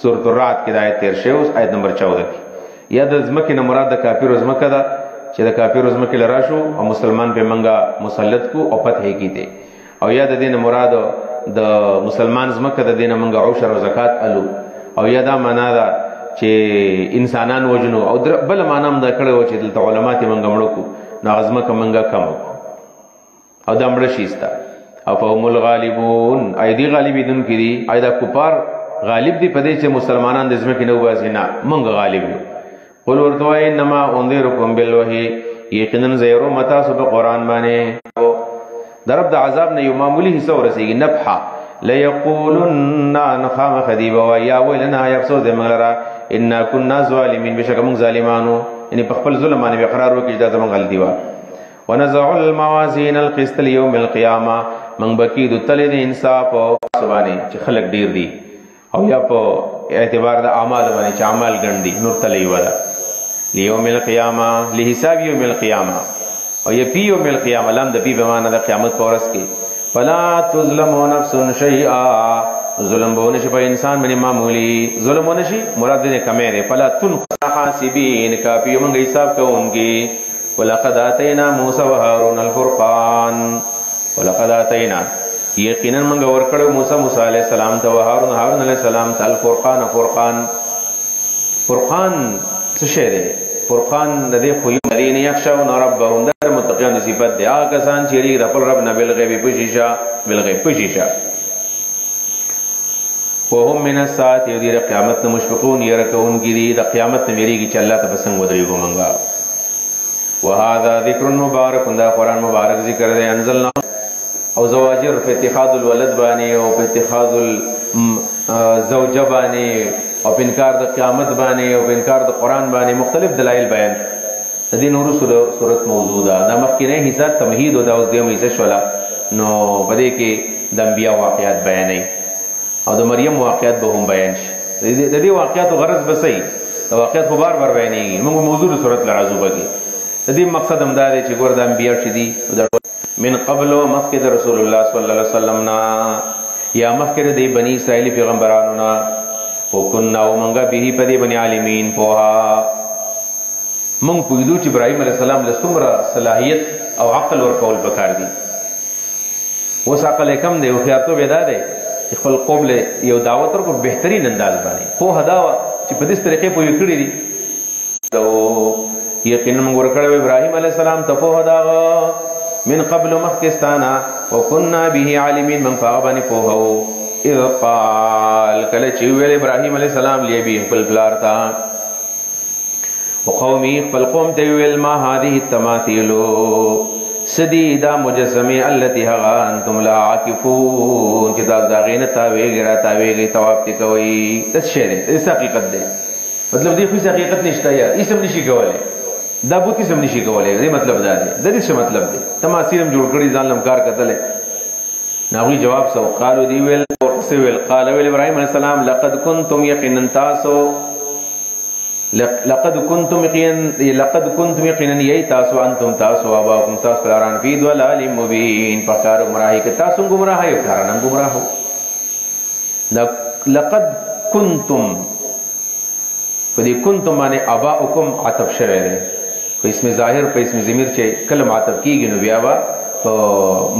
سورۃ الرعد کې د آیت تیر شوی اوس آیت نمبر 14 کې یا د ځمکې نه مراد د کافرو ځمکه ده چې د کافرو ځمکې لرا شو او مسلمان په منګه مسلط کو او فتح کیته او یا د دین مراد د مسلمان ځمکه د دین منګه عشر او زکات الو او یا دا معنا ده چې انسانان وجنو او بل معنا هم دا کړو چې د علماء ته منګه مړو کو ناغزمه کمنګه کم او د امړ شيستا او فهم الغالبون ايدي غالبیدون کړي ايدا کفار غالب دي پدې چې مسلمانان د ځمکې نو باسي نه مونږ غالب یو قل ورته انما انذركم بالوحي یقینا زیرو متا سب قران باندې درب د عذاب نه یو معمولی حصہ ورسیږي نفحه ليقولن نخام خديبا ويا ويلنا يفسو دمغرا ان كنا ظالمين بشک موږ ظالمانو یعنی په خپل ظلم باندې اقرار وکړي دا زموږ غلطي وا ونزع الموازين القسط ليوم القيامه من بکی د تل د انصاف او سبحانه چې خلق ډیر دي او یا په اعتبار د اعمال باندې چې اعمال ګڼدي نور تلې ودا ليوم القيامه لحساب يوم القيامه او يفي يوم القيامه لم د پی به معنا د قیامت پورس کې فلا تظلم نفس شيئا ظلم بونه شي په انسان باندې معمولی ظلم ونه شي مراد دې کمې ده فلا تنقص حاسبين کافي موږ حساب کوونکی ولقد اتينا موسى وهارون الفرقان ولقد اتينا یقینا موږ ورکړو موسی عليه السلام ته هارون عليه السلام ته الفرقان فرقان څه شی دی فرقان د دې خو الذين يخشون ربهم در متقين صفات دي هغه کسان چې د خپل رب نه بالغیب پوښیشا وهم من الساعه يدير قیامت مشفقون يركون کی دي د قیامت مېریږي چې الله ته بسنګ ودرېږو منګه وهذا ذکر مبارک دا قران مبارک ذکر دی انزلنا او زواجر په اتخاذ الولد باندې او په اتخاذ الزوجه باندې او په انکار د قیامت باندې او په انکار د قران باندې مختلف دلایل بیان د دې نور صورت موضوع ده د مخکینه حصہ تمهید او د اوس دیمه حصہ شولا نو بده کې د انبیاء واقعات بیانې او د مریم واقعات به هم بیان شي د دې واقعات غرض بسې د واقعات خبر بیانېږي موږ موضوع د صورت لرازو بګي د دې مقصد هم دا دی چې ګور د انبیاء چې دي من قبل مخکې د رسول الله صلی الله علیه وسلم نا یا مخکې د بنی اسرائیل پیغمبرانو نا وکنا ومنګه به په دې بنی عالمین پوها مونږ پوهیدو چې ابراهیم علیه السلام له څومره صلاحیت او عقل ورکول پکار دي اوس عقل کم دی او خیارتوب ادا دی خپل قوم له یو دعوت ورکو بهترین انداز باندې په هدا چې په دې طریقې په یو کړی دي نو یقینا موږ ورکړو ابراهیم علیه السلام ته په هدا من قبل مخکستانا وكنا به عالمین من فغبن پوهو اذ قال کله چې ویل ابراهیم علیه السلام لیبی خپل بلار تا وقومي خپل قوم ته ویل ما هذه التماثيل سديدا مجسمه التي هغا انتم لا عاكفون چې دا غینه تاویږي تواب تی کوي تشهره اس حقیقت ده مطلب دې خو حقیقت نشته یا اسم نشي کولای دا بوتي سم نشي کولای دې مطلب دا دی د دې څه مطلب دی تماثيل جوړ کړی ځان لمکار کتل ناوی جواب سو قالو دی ویل ویل قال ویل ابراهيم عليه السلام لقد كنتم يقينا تاسو لقد كنتم يقينا يتاسو انتم تاسو اباكم تاسو قران في ضلال مبين فكار گمراهي ک تاسو گمراهي کارن گمراهو لقد كنتم فدي كنتم معنی اباؤكم عطف شوه ده په اسم ظاهر په اسم ضمیر چې کلم عطف کیږي نو بیا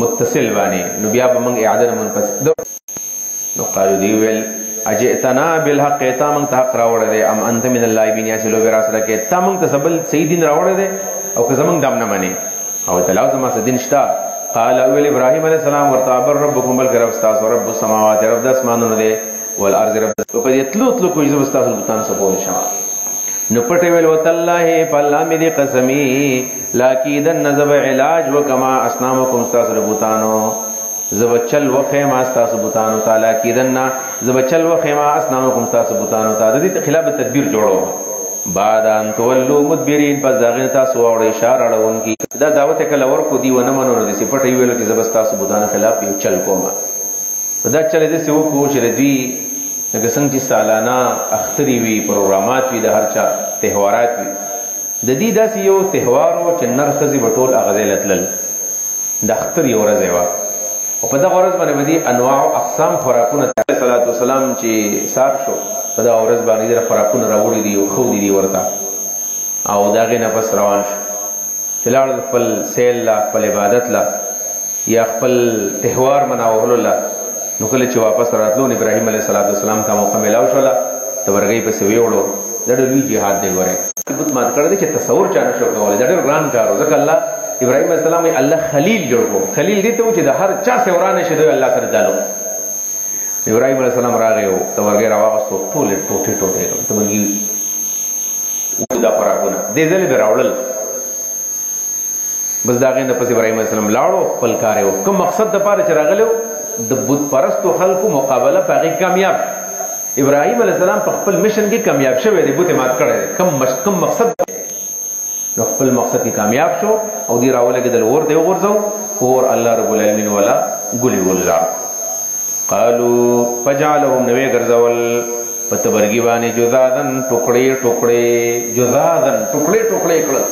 متصل باندې نو بیا به موږ اعاده منفصل نو قالو دی ویل اجئتنا بالحق تا موږ ته حق راوړل دي ام انت من اللاعبین یا سلو برا سره کې تا موږ ته سبل صحیح دین راوړل دي او که زمونږ دم نه منی او تلاوت ما سدین شتا قال اول ابراهيم عليه السلام ورتابر ربكم بل رب استاذ رب السماوات رب د اسمانونو دي والارض رب په دې تلو کوی زم استاذ بوتان سبول شاه نو پټ ویل وتالله فلا می دي قسمی لاکیدن نذب علاج وکما اسنامکم استاذ بوتانو زبچل وخیما استاذ بوتانو تعالی کیدن زبچل وخیما اسنامکم استاذ بوتانو تعالی دې خلاف تدبیر جوړو بعد ان تولوا مدبرین پس داغه تاسو اور اشاره اړون کی دا دعوت کله ور کو دی ونه منو دې سپټ ویل چې زبستا تاسو بوتانو خلاف یو چل کوما دا چل دې سو کو چې دوی لکه څنګه چې سالانه اختری وی پروګرامات وی د هرچا تهوارات وی د دې داسې یو تهوار او چې نرخزي بټول اغزلتل د اختر یو ورځ وا او په دا ورځ باندې انواع او اقسام خوراکونه صلی الله علیه وسلم چې صاحب شو په دا ورځ باندې د خوراکونه راوړي دي او خو دي ورته او د هغې نه پس روان شو چې لاړل خپل سیل له خپل عبادت له یا خپل تهوار مناولو له نو کله چې واپس راتلو ابراهیم علیه السلام ته موقع میلاو شوله د ورغۍ پسې ویوړو دا ډېر لوی جهاد دی ګورئ بت مات کړی دی چې تصور چا نشو کولی دا ډېر ګران کار و ځکه الله ابراهیم علیه السلام الله خلیل جوړ کړو خلیل دې ته و چې د هر چا سره ورانه شي دی الله سره دالو ابراهیم علیه السلام راغی او د ورغۍ راواغستو ټولې ټوټې ټوټې کړل د ورغۍ دا خوراکونه دې ځلې به راوړل بس دا غینه پس ابراهیم علیه السلام لاړو خپل کار یې کوم مقصد دپاره چې راغلی د بت پرستو خلکو مقابله په هغې کامیاب ابراهیم علیه السلام په خپل مشن کې کامیاب شوی دی بت یې مات کړی دی کم مقصد نو خپل مقصد کې کامیاب شو او دې راولګېدل اور دی وغورځو اور الله رب العالمین والا ګلې ولړه قالو فجعلهم نوې ګرځول په تبرګي باندې جزادن ټوکړې ټوکړې جزادن ټوکړې ټوکړې کړل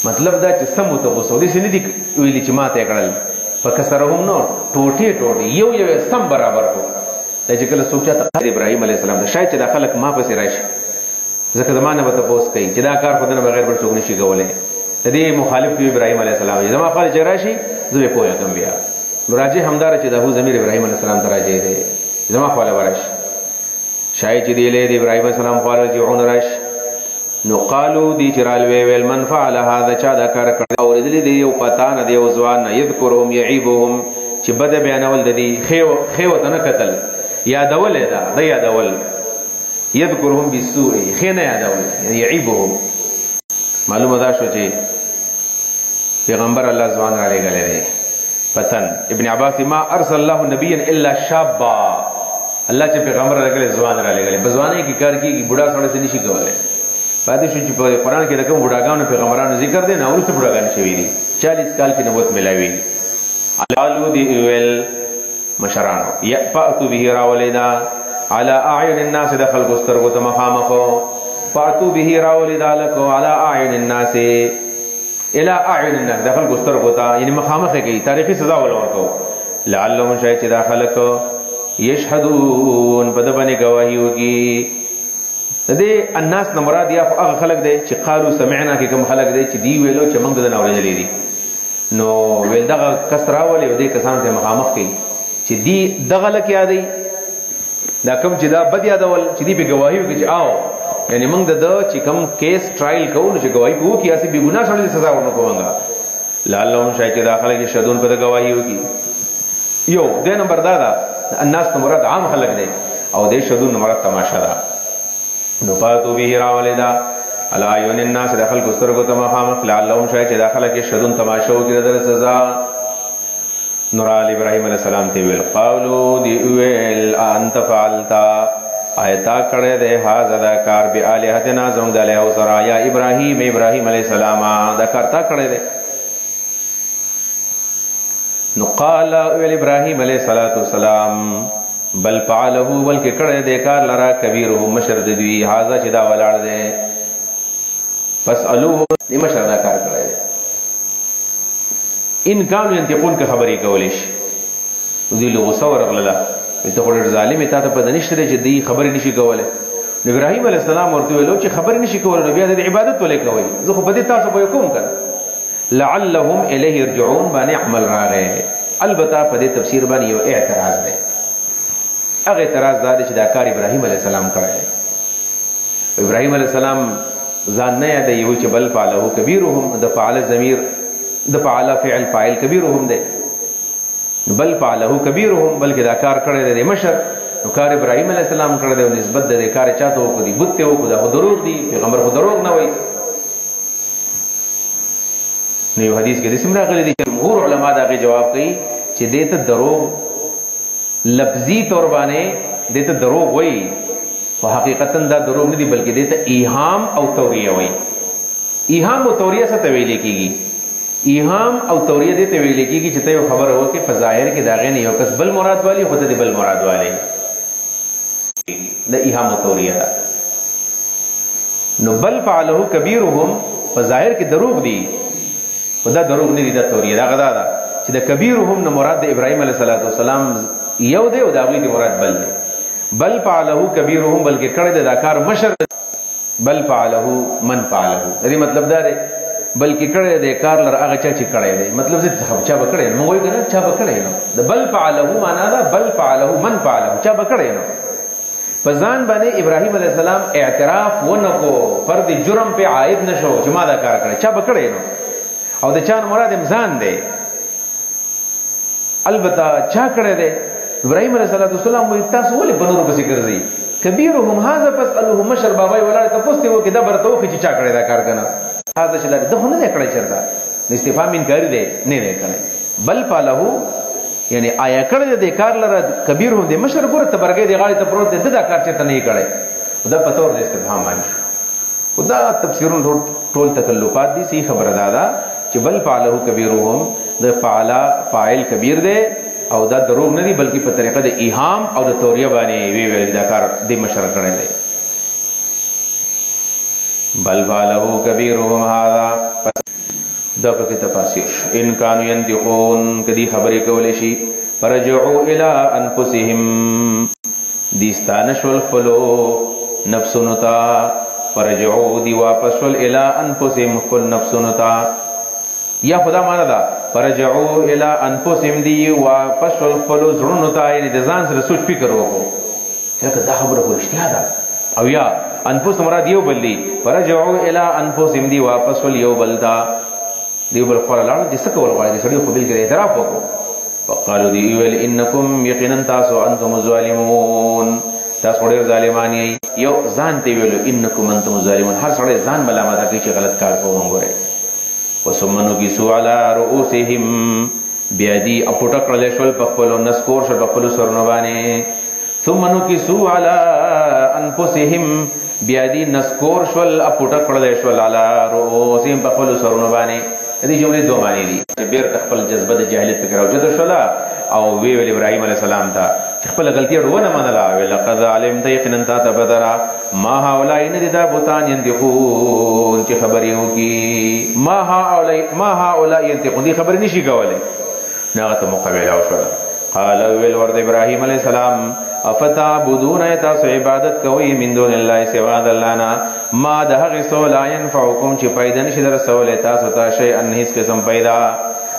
مطلب دا چې سمو ته غوسو دې سې نه دي ویلي چې ماته کړل فکسرهم نو ټوټې ټوټې یو سم برابر کړو دا چې کله څوک چاته ابراهیم علیه السلام دا شاید چې دا خلک ما پسې راشي ځکه زما نه به تپوس کوي چې دا کار خو دنه بغیر بل څوک نشي کولی د دې مخالف کوي ابراهیم علیه السلام زما خپل چې راشي زه به پوهه کوم بیا نو راجع همداره چې دا هو ضمیر ابراهیم علیه السلام ته راجع دی زما خپل ورشي شاید چې دی له ابراهیم علیه السلام خپل رجعون راشي نو قالو دی چرال ویل من فعل هذا چا دا کار کړ او دې دی یو پتا نه دی او ځوان یذکرهم یعيبهم چې بد بیانول د دې خیو ته نه قتل یادول دا یادول یذکرهم بالسوء خینه یادول یعيبهم معلومه دا شو چې پیغمبر الله ځوان را لګلې دی پتن ابن عباس ما ارسل الله نبيا الا شابا الله چې پیغمبر لګلې ځوان را لګلې بځوانه کې کار کیږي بوډا سره څه نشي کولای پاتې شو چې په قرآن کې رقم بوډاګانو پیغمبرانو ذکر دی نه وروسته بوډاګان شوي دي 40 کال کې نبوت ملاوي قالو دی ویل مشرانو فاتو به راولیدا على اعین الناس دخل ګسترګو ته مخامخو فاتو به راولیدا لکو على اعین الناس الى اعین الناس دخل ګسترګو ته یعنی مخامخ کوي تاریخي سزا ولورکو لعلهم شاید چې داخلك یشهدون په دبنې گواهی وکي د دې الناس نه مراد یا هغه خلک دی چې قالو سمعنا کې کوم خلک دی چې دی ویلو چې موږ د نه اورېدلې دي نو ویل دغه کس راولي او دې کسانو ته مخامخ کوي چې دی دغه لک یادي دا کوم چې دا بد یادول چې دی په گواهی وکړي چې آو یعنی موږ د چې کوم کیس ټرایل کوو نو چې گواهی کوو کې اسی بے ګناه سره سزا ورنکوونګا لعلهم شاید داخله کې شهدون په گواهی وکړي یو د نمبر دا الناس نه مراد عام خلک دی او د شهدون نه مراد تماشا ده نو فاتو به راولدا علی عیون الناس دخل ګسترګو ته مخامخ لعلهم شاید چې داخله کې شهدون تماشا وکړي د سزا نور علی ابراهیم علیہ السلام ته ویل قالو دی ویل انت فعلتا ایتا کړه ده هاذا دا کار به الہتنا زم د له او سرا یا ابراهیم علیہ السلام دا کار تا کړه ده نو قال ویل ابراهیم علیہ الصلوۃ والسلام بل فعله بلکې کړه ده کار لرا کبیرهم مشرد دی هاذا چې دا ولاړ ده پس الوه دی مشرد کار کړه ده ان کانو ينتقون که خبرې کولې شي دوی له غوسه ورغله ته خو ظالم ته په دنيشته چې دی خبرې نشي کولای ابراهيم عليه السلام ورته ویلو چې خبرې نشي کولای بیا د عبادت ولې کوي زه خو په دې تاسو به کوم کړ لعلهم الیه يرجعون باندې عمل راغی البته په دې تفسیر باندې یو اعتراض دی هغه اعتراض دا چې دا کار ابراهيم عليه السلام کړی ابراهيم عليه السلام ځان نه یاد یو چې بل فعله کبیرهم د فعل ضمیر د فعل فعل فاعل کبیرهم ده بل فعله کبیرهم بلکې دا کار کړی دی مشر نو کار ابراهیم علیه السلام کړی دی نسبت د کار چاته وکړي بت ته وکړه خو دروغ دی پیغمبر خو دروغ نه وایي نو یو حدیث کې د سمرا غلي دي جمهور علما دا غي جواب کوي چې دته دروغ لفظي تور باندې دته دروغ وایي او حقیقتا دا دروغ نه دی بلکې دته ایهام او توریه وایي ایهام او توریه څه ته ویل کېږي ایهام او توریه دې ته ویل کېږي چې ته یو خبره وکې په ظاهر کې دا غي نه یو کس بل مراد والی خو ته بل مراد والی د ایهام او توریه نو بل فعله کبیرهم په ظاهر کې دروغ دی خدا دروغ نه دی د توریه دا غدا ده چې د کبیرهم نه مراد د ابراهیم علیه السلام یو دی او دا غي دی مراد بل دی بل فعله کبیرهم بلکې کړی دا کار مشر بل فعله من فعله دې مطلب دا دی بلکې کړی دی کار لر هغه چا چې کړی دی مطلب دې چا به کړی موږ وایو کنه چا به کړی نو د بل فعله معنا دا بل فعله من فعله چا به کړی نو په ځان باندې ابراهیم علیه السلام اعتراف ونکو پر دې جرم په عائد نشو چې ما دا کار کړی چا به کړی نو او د چا مراد امزان دی البته چا کړی دی ابراهیم علیه السلام وایي تاسو ولې په نورو پسې ګرځئ کبیرهم هذا فاسألوه مشر بابا ولاړ ته پوښتنه وکړه دا برته وکړي چې چا کړی دا کار کنه هذا چې دا خو نه دی کړی چرته استفهام انکاری دی نه دی کړی بل فعله یعنی آیا کړی دی کار لره کبیرهم دی مشر ګوره ته برګې دی غاړې ته پروت دی دا کار چرته نه کړی دا په تور د استفهام باندې خدا تفسیرون ټول تکلفات دي سی خبره دادا چې بل فعله کبیرهم د فاعل کبیر دی او دا دروغ نه دی بلکې په طریقه د ایهام او د توریه باندې وی ویل دا کار د مشر کړی دی بل فعله کبیرهم هذا دا په تفاسیر ان كانوا ينطقون کدی خبرې کولې شي فرجعوا الى انفسهم دیستانشل خلو نفسنتا فرجعوا دی واپس ول الى انفسهم خل نفسنتا یا خدا معنا دا فرجعوا الى انفسهم دی واپس ول خلو زړونو ته یعنی د ځان سره سوچ فکر وکړو چې دا خبره ورشتیا ده او یا انفس مراد یو بل دی فرجعوا الى انفسهم دی واپس ول یو بل دا دیو بل خپل لاړ دي څه کول غواړي سړي خو بل کې اعتراف وکړو وقالو دی ویل انکم یقینا تاسو انتم ظالمون تاسو ډېر ظالمان یې یو ځان ته ویلو انکم انتم ظالمون هر سړی ځان ملامت کوي چې غلط کار کوي وګورئ وسمنو کی سو علی رؤوسهم بیادی اپټ کړل شول په خپل نسکور شول په خپل سرونو باندې ثمنو کی سو علی انفسهم بیادی نسکور شول اپټ کړل شول علی رؤوسهم په خپل سرونو باندې دې جملې دوه معنی دي چې بیر خپل جذبه د جاهلیت فکر او جد شولا او وی ویل ابراهیم علیه السلام ته خپل غلطي ورونه منله ویل لقد علمت یقینا تا بدر ما هؤلاء نددا بوتان ينتقون چې خبر یو کی ما هؤلاء ينتقون دي خبر نشي کولای ناغه مقابله او شو قال ویل ورد ابراهیم علیه السلام افتعبدون تاسو عبادت کوي من دون الله سوا د الله نه ما ده هغه سو لا ينفعكم چې پیدا نشي در سوال تاسو ته شي ان هیڅ قسم پیدا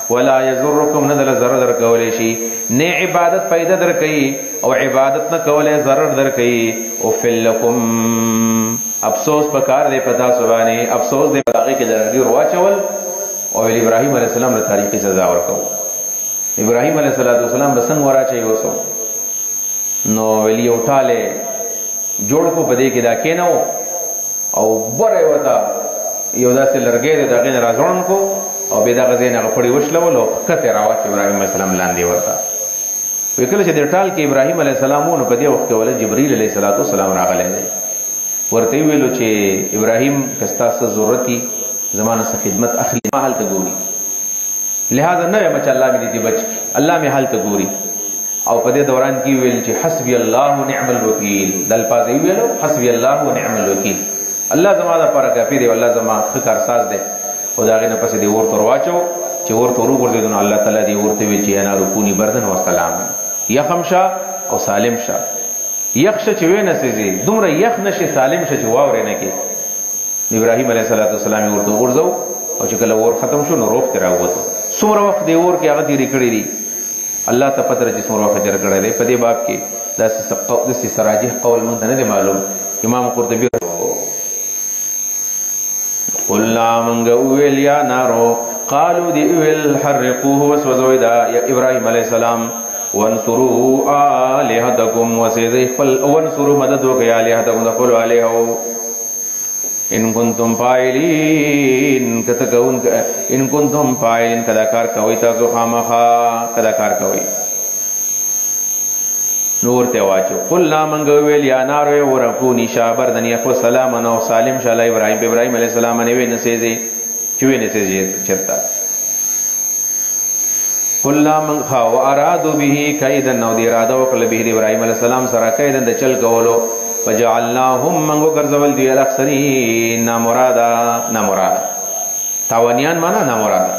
ولا يضركم ندل ضرر در کولې شي نه عبادت پیدا در کوي او عبادت نه کولې ضرر در کوي او فلکم افسوس پکار دې پتا سبانه افسوس دې باغې کې درګي رواچول او ابراهيم عليه السلام له تاریخي سزا ورکو ابراهيم عليه السلام بسنګ وراچي وسو نو ویلی وټاله جوړ کو پدې کې دا کینو او بره وتا یو داسې لرګې د غین راځون کو او به دا غزینه غپړی وشلولو کته راوات ابراهيم عليه السلام لاندې ورتا وکړه چې د ټال کې ابراهيم عليه السلام نو په دې وخت کې ول جبريل عليه السلام راغلی دی ورته ویلو چې ابراهيم کستا څه ضرورتي زمانه څخه خدمت اخلي ما حال ته ګوري لہذا نه مچ الله مې دې بچ الله مې حال ته ګوري او په دې دوران کې ویل چې حسبي الله ونعم الوکیل دل پاز ویلو حسبي الله ونعم الوکیل الله زما د پر کافر دی الله زما خکار ساز دی او دا غنه پس دی ورته ورواچو چې ورته ورغورځي نو الله تعالی دی ورته وی چې انا رکونی بردن و سلام یخمشا او سالم شا یخش چې وینه سي دومره یخ نشي سالم شي چې واورې نه کې ابراهيم عليه السلام ورته ورځو او چې کله ور ختم شو نو روح تر راوته څومره وخت دی ور کې هغه دی کړی دی الله ته پتر چې څومره وخت جر کړی دی په دې باب کې داسې سراجح قول مونږ نه معلوم امام قرطبي قلنا منغ ویل یا نارو قالوا دی ویل حرقوه وسوزوی دا یا ابراهيم عليه السلام وانصروا آلهتكم وسيذ فل وانصروا مدد وکي آلهتكم دخلوا عليه ان کنتم فاعلین کتکون ان کنتم فاعلین کدا کار کوي تاسو خامخا کدا کار کوي نور ته واچو قلنا منغ ویل یا نار ورکونی شابر دنیا خو سلام نو سالم شاله ابراهيم عليه السلام نه ویني سيزي چوي نه سيزي چرتا قلنا من خوا ارادو به کیدا نو دی اراده وکړه به ابراهيم عليه السلام سره کیدا د چل کولو فجعلناهم من غرزول دی الاخسرین نامرادا تاوانیان معنا نامرادا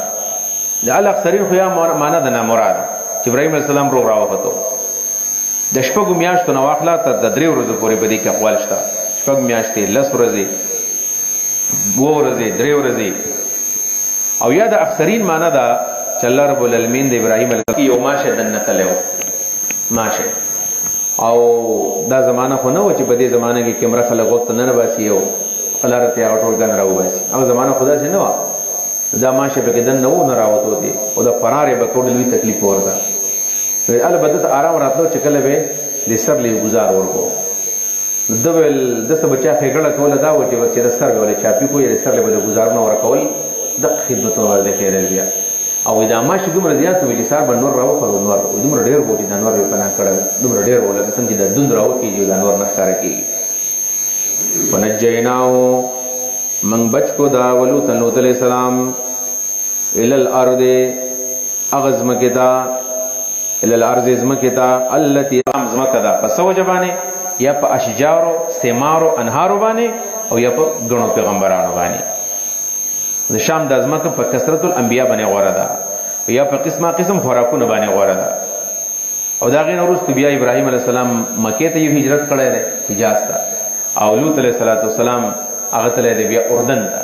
د الاخسرین خو یا معنا د نامرادا چې ابراهيم عليه السلام رو راوخته د شپږو میاشتو نه واخله تر د 3 ورځو پورې په دې کې اقوال شته. شپږ میاشتې 10 ورځې 2 ورځې 3 ورځې. او یا د اکثرین معنی دا چې الله رب العالمین د ابراهیم علیه السلام یو ماشه دنه تلو ماشه. او دا زمانہ خو نه و چې په دې زمانہ کې کیمرا خلک وخت نه باسي او قلارته هغه ټول ګن راو باسي. او زمانہ خدا څه نه و دا ماشه په کې دن نه و نه راوته دي او د فرار به کول لوي تکلیف ورته. البته آرام راتلو چې کله به د سر له گزار ورکو د ول د څه بچا خېګړه کوله دا و چې د سر ولې چاپی کوی د سر له گزار نه ورکول د خدمت ورته کېدل بیا. او دا ماشه دومره زیات وي چې سر به نور راو خو نور دومره ډیر وو چې د نور په نه کړه دومره ډیر ولا څنګه د دند راو کېږي د نور نه ښکار کېږي. ونجیناو من بچ کو دا ولوط علیہ السلام ال الارض اغزم کتا ال الارض ازمکتا التي ازمکدا پس وجبانه یا په اشجار ثمار انهار باندې او یا په غنو پیغمبرانو باندې. د شام د ازمکه په کثرت الانبیاء باندې غوړه ده یا په قسمه قسم خوراکونه باندې غوړه ده. او دا غین وروسته بیا ابراهیم علیه السلام مکه ته یو هجرت کړی دی حجاز ته. او لوط علیه السلام هغه تللی دی بیا اردن ته.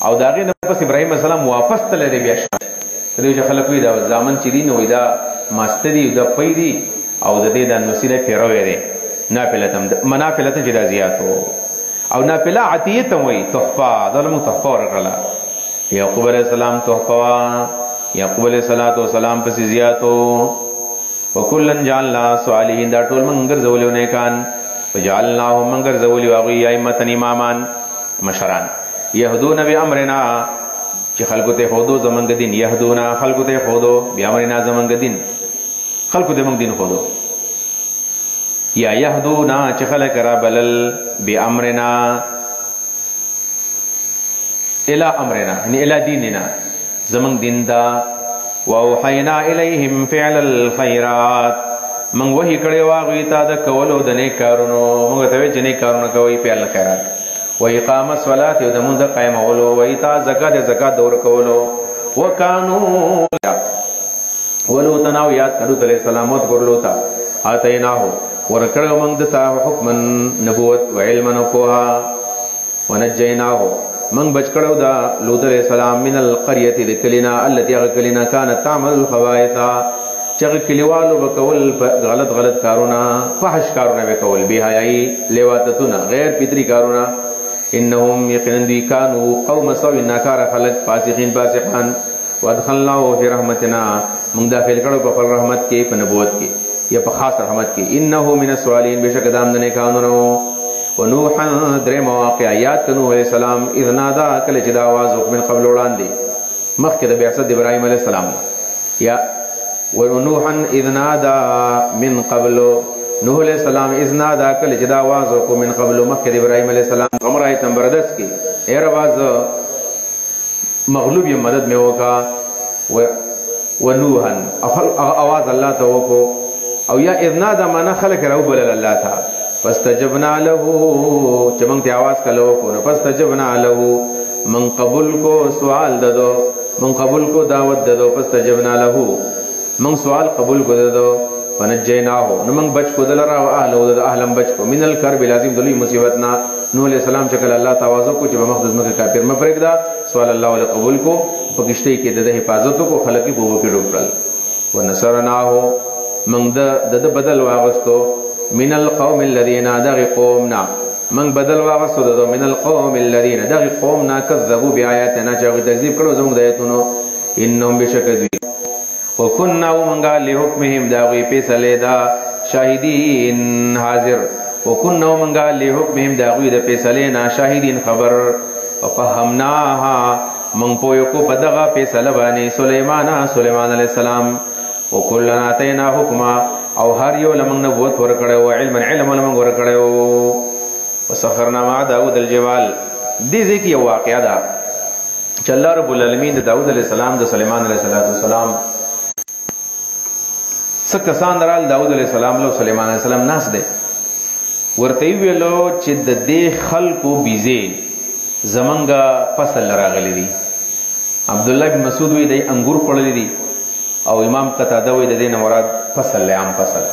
او دا غین پس ابراهیم علیه السلام واپس تللی دی بیا شام. دغه خلک وی دا ځامن چې دی نو دا ماستری دا پیری او د دې د وسیله پیروي دی نافلتم منافلت جدازیاتو او نافله عطیه وی تحفه ظلم تحفه ورکړه. یعقوب علیہ السلام تحفه یعقوب علیہ السلام پس زیاتو وکلن جعلنا صالحین دا ټول منګر زولیو نه کان وجعلناهم منګر زولیو هغه ائمه امامان مشران يهدون بامرنا چې خلکو ته خودو زمنګ دین يهدونا خلکو ته خودو بامرنا زمنګ دین خلکو ته موږ دین خودو یا يهدونا چې خلک را بلل بامرنا الى امرنا یعنی الى دیننا زمنګ دین دا واوحینا الیہم فعل الخيرات من وحی کړي واغوي تا د کولو د نیک کارونو موږ ته چې نیک کارونه کوي په الله خیرات و اقام الصلاه او د مونږ قائم اولو و ایتا زکات زکات دور کولو وکانو ولوتنا یاد کړو تعالی سلامت ورلوتا اتیناه ورکړو موږ د تا حکم نبوت و علم او پوها ونجیناه من بچ کړو دا لوط علیہ السلام من القريه ذکلنا التي غکلنا كانت تعمل الخبائث چغ کلیوالو وکول غلط کارونه فحش کارونه وکول بهایي لواتتنا غیر پدری کارونه انهم یقینا كانوا قوم سوء ناکار خلق فاسقین فاسقان وادخلناه في رحمتنا من داخل کړو په رحمت کې په نبوت کې یا په خاص رحمت کې انه من الصالحین بشک دام نه کانونو ونوحا درې مواقع آیات نوح علیہ السلام اذ نادا کله چې دا आवाज من قبل وړاندې مخکې د بعثت ابراهیم علیہ السلام یا ونوحا اذ نادا من قبل نوح علیہ السلام اذ نادا کله چې دا आवाज من قبل مخکې د ابراهیم علیہ السلام عمر آیت نمبر 10 کې اے आवाज مغلوب یہ مدد میں ہوگا ونوحا आवाज الله ته وکړو او یا اذ نادا معنا خلق راو بل الله تا فاستجبنا له چې موږ ته आवाज کلو کو نو فاستجبنا له من قبول کو سوال ددو من قبول کو دعوت ددو فاستجبنا له من سوال قبول کو ددو ونجیناه نو موږ بچ کو دلرا او اهلم بچ کو من الكرب لازم دلی مصیبتنا نوح علیہ السلام چکل الله تعالی کو چې مقدس مکه کافر مفرقدا سوال الله ول قبول کو پکشته کې د حفاظت کو خلقی بو کې ډوبل ونصرناه من د بدل واغستو من القوم الذين دغ قومنا من بدل واغستو من القوم الذين دغ قومنا كذبوا بآياتنا چې تکذیب کړو زموږ د آیاتونو انهم بشکذب وكنا ومن قال لحكمهم داوي فیصله دا شاهدین حاضر وكنا ومن قال لحكمهم داوي د فیصله نا شاهدین خبر وفهمناها من پویو کو پدغه فیصله باندې سليمان علیہ السلام وكلنا اتینا حکما او هر یو لمن نبوت ورکړو علم لمن ورکړو وسخرنا مع داود الجبال دې ځکه یو واقعا ده چې الله رب العالمین د داود علیہ السلام د سليمان علیہ السلام سکسان درال داود علیہ السلام له سليمان علیہ السلام ناس ده ورته ویلو چې د دې خلقو بيزي زمنګا فصل راغلي دي عبد الله بن مسعود وی د انګور پړلې دي او امام قتاده وی د دې مراد فصل عام فصل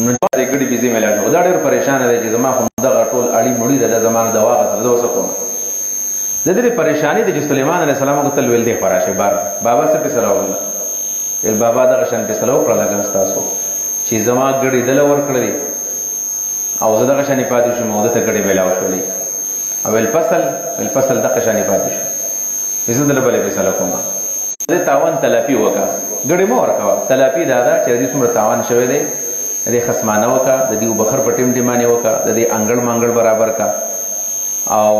نو دې ګډي بيزي ملاړو دا ډېر پریشان دی چې زما هم دغه ټول اړي مړي د زمانه دوا غسل زو سکو د دې پریشانی د سليمان عليه السلام کو تل ویل دی فراشه بار بابا سے په سلام ول بابا دغه شان په سلام پر لګم تاسو چې زما ګډي دل ور کړی او زه دغه شان پاتې شم او دته ګډي ملاو شولې او الفصل دغه شان پاتې شم زه دل بلې په سلام کوم د تاوان تلافي وکا ګډي مو ورکا تلافي دادا چې دې څومره تاوان شوی دی دې خصمانه وکا د دې بخر پټیم ټیمانه وکا د دې انګړ مانګړ برابر کا او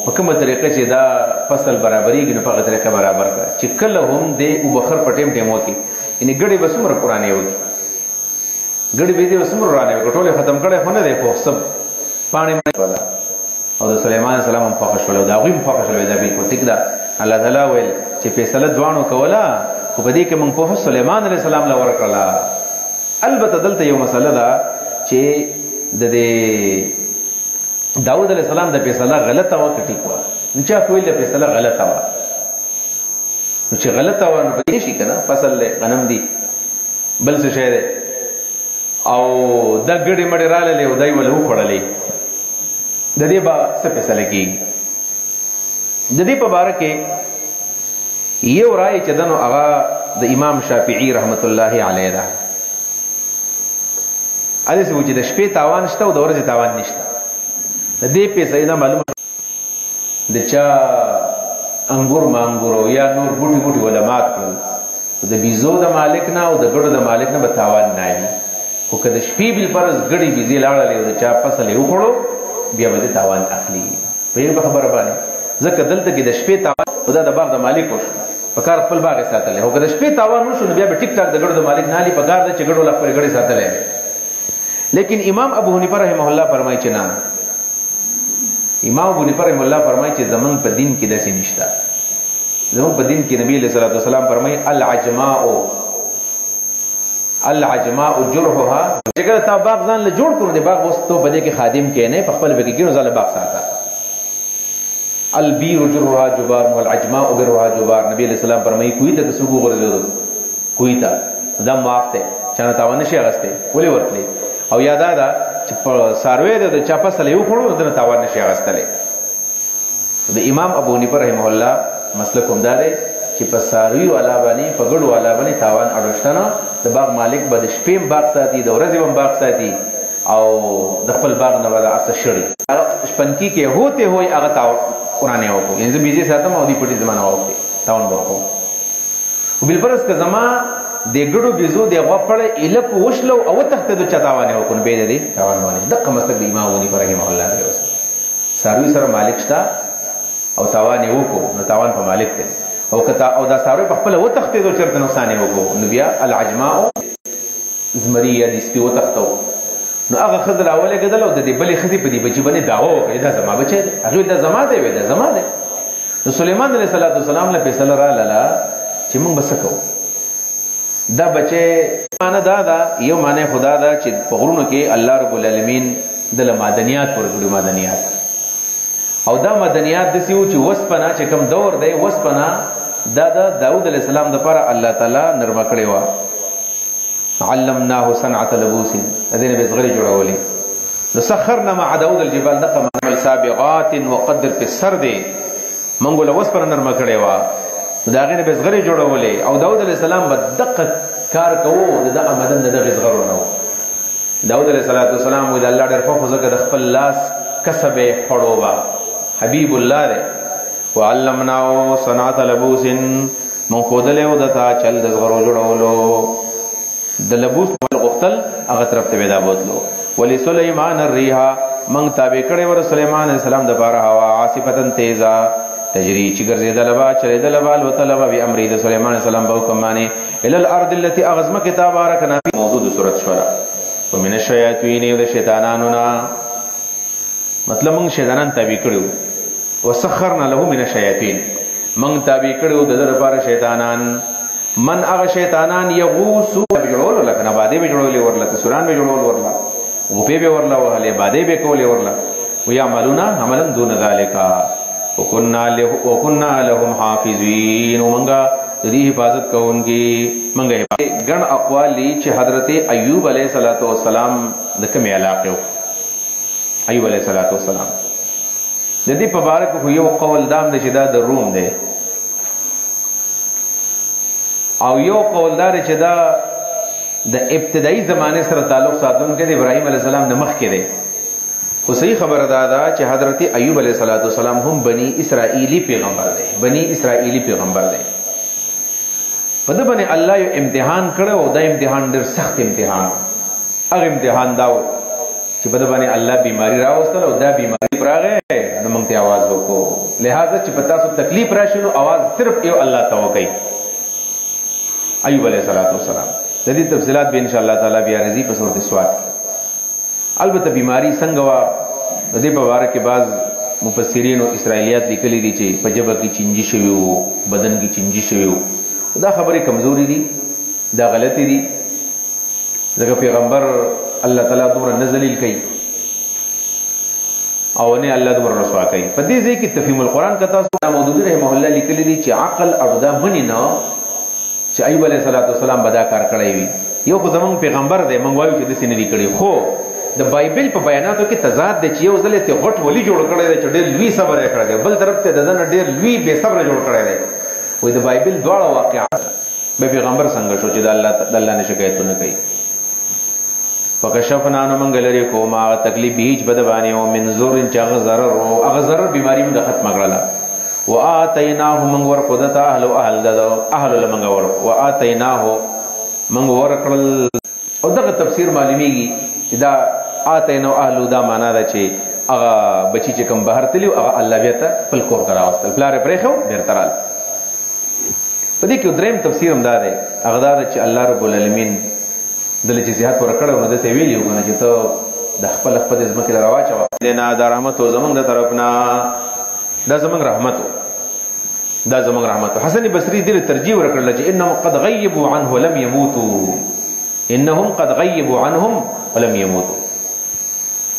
په کومه طریقه چې دا فصل برابرېږي نو په هغه طریقه برابر کا چې کله هم دې بخر پټیم ټیمو کې یعنی ګډي بسمره قرآن یو ګډي به دې بسمره رانه ټوله ختم کړي خو نه دی خو سب پانی ولا او د سليمان السلام هم فخر شول دا غویم فخر شول دا به ټیک دا الله تعالی ویل چې فیصله دوانو کولا خو په دې کې موږ په سليمان عليه السلام لا ورکړه البته دلته یو مسله ده چې د داود علیہ السلام د فیصله غلطه و کټی کو نو چا کوی له فیصله غلطه و نو چې غلطه و نو به شي کنه فصل له غنم دی بل څه شه ده او د ګډي مړی رااله له دای ول و خړلې د دې با څه فیصله کیږي د دې په باره کې یو رائے چې دنو هغه د امام شافعي رحمت الله علیه ده اده څه چې د شپې تاوان شته او د ورځې تاوان نشته د دې په ځای معلومه د چا انګور مانګورو یا نور بوټي بوټي علماء کړل د بيزو د مالک نه او د ګړو د مالک نه به تاوان نه وي خو کله شپې بل فرض ګړي بيزي لاړلې او د چا فصل یو خړو بیا به تاوان اخلي په خبره باندې ځکه دلته کې د شپې تاوان خدا د باغ د مالک وش په کار خپل باغ ساتل هو کله شپې تاوان وشو بیا به ټیک ټاک د ګړو د مالک نه لې په کار د چګړو لا پر ګړي ساتل لیکن امام ابو حنیفه رحمه الله فرمایي چې نه امام ابو حنیفه رحمه الله فرمایي چې زمون په دین کې داسې نشته زمون په دین کې نبی صلی الله علیه وسلم فرمایي العجماء جرحها چې کله تا باغ ځان له جوړ کړو دی باغ وستو بده کې خادم کې نه په خپل بګی ګینو ځاله باغ ساته البیر جرحها جبار والعجماء برها جبار نبی علیہ السلام فرمایي کوی ته سګو غرزو کوی ته دا معافته چانه تاوان نشي غسته ولې ورتلی او یاد ده چې ساروی د چا فصل یو خړو د تاوان نشي غستلې د امام ابو حنیفه رحمه الله مسلک هم دا دی چې په ساروی والا باندې په ګړو والا باندې تاوان اړوشتنه د باغ مالک به د شپې باغ ساتي د ورځې هم باغ ساتي او د خپل باغ نه ولا ارڅ شړي شپنکی کې هوته وي هغه تاو قرآن یو کو یعنی بيزي ساتم او دی پټي زمانه وکړي تاوان ورکو وبالفرض که زما د ګړو بيزو د غوړې الک وشلو او تخته د چتاوانه وکړي به دې تاوان باندې دغه مسلک د امام ونی رحمه الله دی ساروی سره مالک شتا او تاوان یو کو نو تاوان په مالک دی او کتا او دا ساروی په خپل و تخته د چرته نقصان یو کو نو بیا العجماء زمریه د سپیو تختو نو هغه خزل اوله کېدل او د دې بلې خزي په دې بچی باندې داو کړی دا زما بچی هغه دا زما دی دا زما دی نو سليمان عليه السلام له فیصله را لاله چې موږ بسکو دا بچی معنی دا یو معنی خدا دا چې په غرونو کې الله رب العالمین د معدنیات ورګړي معدنیات او دا معدنیات د سیو چې وسپنا چې کم دور دی وسپنا دا داود علیہ السلام د لپاره الله تعالی نرمه کړی و علمناه صنعة لبوس اذن بصغري جوړولې نو سخرنا مع داود الجبال دقه عمل سابغات وقدر في السرد منګول وسپنا نرمه کړی و دا غنه بصغري جوړولې او داود علیہ السلام په دقه کار کوو د امدن د غزغرو نو داود علیہ السلام و د الله ډېر په ځکه د خپل لاس کسب خړوبا حبیب الله دې وعلمناه صنعة لبوس من خودله ودتا چل د غرو جوړولو د لبوس غختل هغه طرف ته ودا بوتلو ولي سليمان الريح من تابع کړي ور سليمان عليه السلام د بار هوا عاصفتن تیزا تجري چې ګرځیدل با چریدل بال وطلب بامر د سليمان عليه السلام په حکم باندې الى الارض التي اغزم كتاب باركنا في موضوع سوره شورى ومن الشياطين والشيطانان مطلب موږ شیطانان تابع کړو وسخرنا له من الشياطين موږ تابع کړو د لپاره شیطانان من هغه شیطانان یغوسو بجوړول لکه نه باندې بجوړول ورلا سوران بجوړول ورلا غوپې به ورلا وهله باندې به کول ورلا ويعملون عملا دون ذلك وكنا لهم حافظين ومنګه دې حفاظت کوونکی منګه ګڼ اقوال دي چې حضرت ایوب علیه السلام د کومې علاقې ایوب علیه السلام د دې په باره کې یو قول دام دی چې دا د روم دی او یو قول دا چې دا د ابتدایي زمانه سره تعلق ساتونکی د ابراهیم علیه السلام نه مخکې دی خو صحیح خبره دا ده چې حضرت ایوب علیه السلام هم بنی اسرائیلی پیغمبر دی بنی اسرائیلی پیغمبر دی په دې باندې الله یو امتحان کړو او دا امتحان ډېر سخت امتحان هغه امتحان دا چې په دې باندې الله بیماری راوستل او دا بیماری پراغه نو موږ ته आवाज وکړو لہذا چې پتا سو تکلیف راشي نو आवाज صرف یو الله ته وکړي ایوب علیه السلام د دې تفصيلات به ان شاء الله تعالی بیا رضی په صورت سوال البته بیماری څنګه وا د دې په اړه کې بعض مفسرین او اسرائیلیات لیکلي دي چې په جبه کې چنجي شوی وو بدن کې چنجي شوی وو دا خبره کمزوري دي دا غلطي دي ځکه پیغمبر الله تعالی دومره نزلیل کوي او نه الله دومره رسوا کوي په دې ځای کې تفهیم القرآن کتا سو مودودی رحمه الله لیکلي دي چې عقل او دا منی نه چې ایوب علیه السلام بدا کار کړی وي یو خو زمونږ پیغمبر دی موږ وایو چې داسې نه دي کړي خو د بایبل په بیاناتو کې تضاد دی چې یو ځل ته غټ ولی جوړ کړی دی چې ډېر لوی صبر یې کړی دی بل طرف ته دنه ډېر لوی بے صبر جوړ کړی دی وای د بایبل دواړه واقعات به پیغمبر څنګه شو چې د الله نه شکایتونه کوي فکشفنا نو منګ لري کومه تکلیف هیڅ بد باندې او من زور چغ ضرر او هغه ضرر بیماری موږ ختم کړله واتیناه من ور قدت اهل لمن ور واتیناه من ور کړل او دغه تفسیر معلومیږي چې دا اتیناه اهل دا معنا ده چې هغه بچی چې کوم بهر تلیو هغه الله بیا ته خپل کور ته راوستل پلار پرې خو ډیر ترال په دې کې دریم تفسیر هم دا دی هغه دا چې الله رب العالمین دله چې زیات ور کړو نو د ته ویلیو کنه چې ته د خپل ځمکې راواچو لینا د رحمت او زمونږ د طرفنا دا زمونږ رحمت حسن بصری دې ترجیح ورکړل چې انهم قد غیبوا عنه ولم يموتوا ولم يموتوا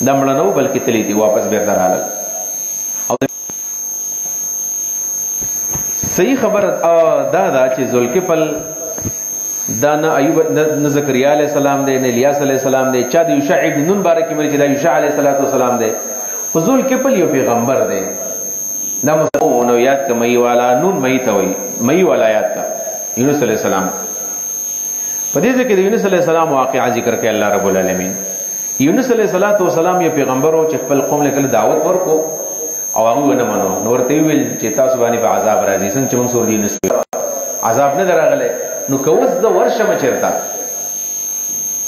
دا مړ نه بلکې تللی دي واپس بیرته راغلل او صحیح خبر دا چې ذوالکفل دا نه ایوب نه زکریا علیہ السلام دی نه الیاس علیہ السلام دی چا د یوشع ابن نون بارے کې مرګ دا یوشع علیہ السلام دی فضول کفل یو پیغمبر دی دا نو یاد کا مئی والا نون مئی ته وای مئی والا یاد کا یونس علیہ السلام په دې ځکه د یونس علیہ السلام واقعا ذکر کوي الله رب العالمین یونس علیہ السلام یو پیغمبر او چې خپل قوم له دعوت ورکو او هغه نه منو نو ورته ویل چې تاسو باندې به عذاب راځي څنګه چې موږ سور یونس عذاب نه دراغله نو کوس د ورشم چرتا